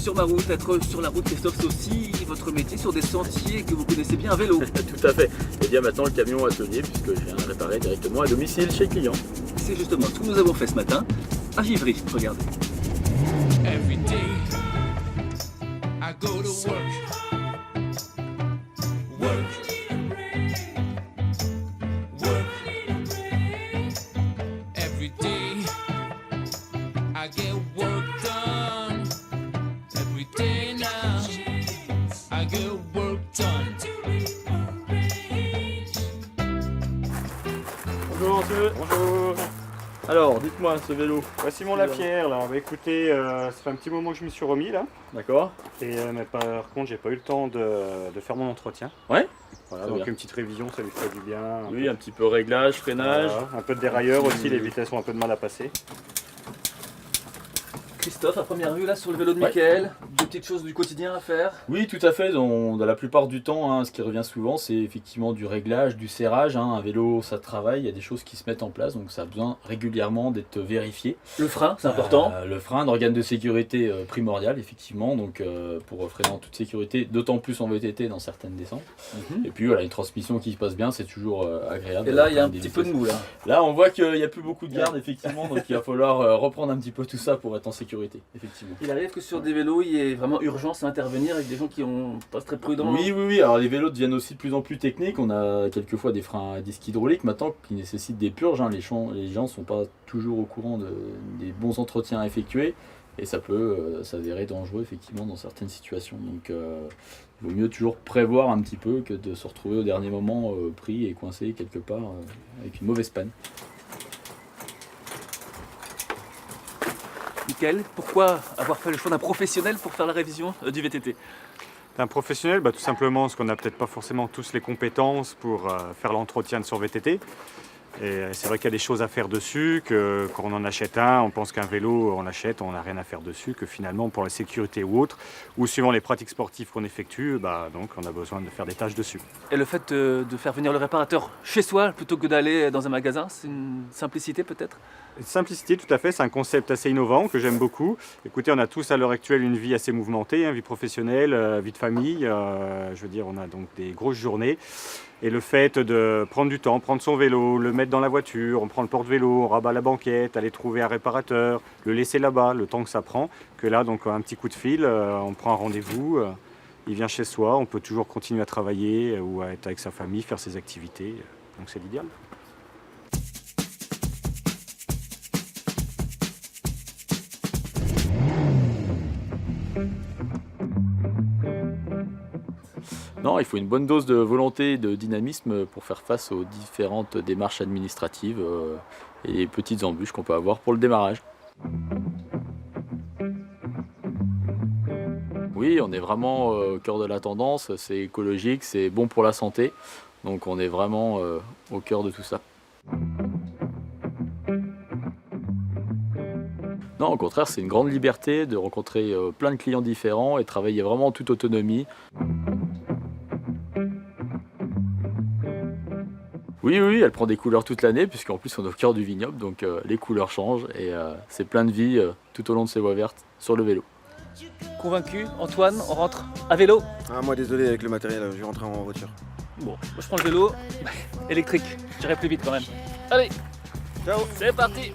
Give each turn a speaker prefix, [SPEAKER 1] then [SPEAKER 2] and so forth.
[SPEAKER 1] sur ma route. Être sur la route, Christophe, c'est aussi votre métier sur des sentiers que vous connaissez bien à vélo.
[SPEAKER 2] Tout à fait. Et bien maintenant le camion atelier puisque je viens réparer directement à domicile chez le client.
[SPEAKER 1] C'est justement ce que nous avons fait ce matin à Givry. Regardez.
[SPEAKER 3] Every day I go to work. Work. Work. Every day I get work done. Every day now I get work done.
[SPEAKER 4] Bonjour monsieur.
[SPEAKER 2] Bonjour. Alors dites-moi ce vélo.
[SPEAKER 4] Voici mon Lapierre là. Bah, écoutez, ça fait un petit moment que je me suis remis là.
[SPEAKER 2] D'accord.
[SPEAKER 4] Et mais par contre, j'ai pas eu le temps de faire mon entretien.
[SPEAKER 2] Ouais.
[SPEAKER 4] Voilà,
[SPEAKER 2] Très
[SPEAKER 4] donc
[SPEAKER 2] bien.
[SPEAKER 4] une petite révision, ça lui ferait du bien.
[SPEAKER 2] Oui, un petit peu réglage, freinage.
[SPEAKER 4] Voilà, un peu de dérailleur aussi, les vitesses ont un peu de mal à passer.
[SPEAKER 1] Christophe, à première vue, là, sur le vélo de
[SPEAKER 2] Ouais.
[SPEAKER 1] Mickaël, deux petites choses du quotidien à faire.
[SPEAKER 2] Oui, tout à fait. Dans la plupart du temps, hein, ce qui revient souvent, c'est effectivement du réglage, du serrage. Hein. Un vélo, ça travaille, il y a des choses qui se mettent en place, donc ça a besoin régulièrement d'être vérifié.
[SPEAKER 1] Le frein, c'est important.
[SPEAKER 2] Le frein, un organe de sécurité primordial, effectivement, donc pour freiner en toute sécurité, d'autant plus en VTT dans certaines descentes.
[SPEAKER 1] Mhm.
[SPEAKER 2] Et puis voilà, une transmission qui se passe bien, c'est toujours agréable.
[SPEAKER 1] Et là, il y a un
[SPEAKER 2] Des
[SPEAKER 1] petit peu de
[SPEAKER 2] vitesses.
[SPEAKER 1] mou, là.
[SPEAKER 2] Là, on voit qu'il n'y a plus beaucoup de garde, effectivement, donc il va falloir reprendre un petit peu tout ça pour être en sécurité, effectivement.
[SPEAKER 1] Il arrive que sur des vélos, il y ait vraiment urgence à intervenir avec des gens qui ont pas très prudents.
[SPEAKER 2] Oui, oui, oui. Alors les vélos deviennent aussi de plus en plus techniques. On a quelquefois des freins à disque hydraulique maintenant qui nécessitent des purges. Hein. Les gens ne sont pas toujours au courant des bons entretiens à effectuer et ça peut s'avérer dangereux effectivement dans certaines situations. Donc il vaut mieux toujours prévoir un petit peu que de se retrouver au dernier moment pris et coincé quelque part avec une mauvaise panne.
[SPEAKER 1] Mickaël, pourquoi avoir fait le choix d'un professionnel pour faire la révision du VTT?
[SPEAKER 4] Un professionnel, bah, tout simplement parce qu'on n'a peut-être pas forcément tous les compétences pour faire l'entretien de son VTT. Et c'est vrai qu'il y a des choses à faire dessus, que quand on en achète un, on pense qu'un vélo, on l'achète, on n'a rien à faire dessus, que finalement pour la sécurité ou autre, ou suivant les pratiques sportives qu'on effectue, bah, donc on a besoin de faire des tâches dessus.
[SPEAKER 1] Et le fait de faire venir le réparateur chez soi plutôt que d'aller dans un magasin, c'est une simplicité peut-être?
[SPEAKER 4] Simplicité, tout à fait, c'est un concept assez innovant que j'aime beaucoup. Écoutez, on a tous à l'heure actuelle une vie assez mouvementée, hein, vie professionnelle, vie de famille, je veux dire, on a donc des grosses journées. Et le fait de prendre du temps, prendre son vélo, le mettre dans la voiture, on prend le porte-vélo, on rabat la banquette, aller trouver un réparateur, le laisser là-bas, le temps que ça prend, que là, donc un petit coup de fil, on prend un rendez-vous, il vient chez soi, on peut toujours continuer à travailler ou à être avec sa famille, faire ses activités, donc c'est l'idéal.
[SPEAKER 2] Non, il faut une bonne dose de volonté et de dynamisme pour faire face aux différentes démarches administratives et les petites embûches qu'on peut avoir pour le démarrage. Oui, on est vraiment au cœur de la tendance, c'est écologique, c'est bon pour la santé, donc on est vraiment au cœur de tout ça. Non, au contraire, c'est une grande liberté de rencontrer plein de clients différents et travailler vraiment en toute autonomie. Oui, oui, elle prend des couleurs toute l'année, puisqu'en plus on est au cœur du vignoble, donc les couleurs changent et c'est plein de vie tout au long de ces voies vertes sur le vélo.
[SPEAKER 1] Convaincu, Antoine, on rentre à vélo?
[SPEAKER 5] Ah, moi désolé avec le matériel, je vais rentrer en voiture.
[SPEAKER 1] Bon, moi je prends le vélo électrique, j'irai plus vite quand même. Allez,
[SPEAKER 5] Ciao.
[SPEAKER 1] c'est parti!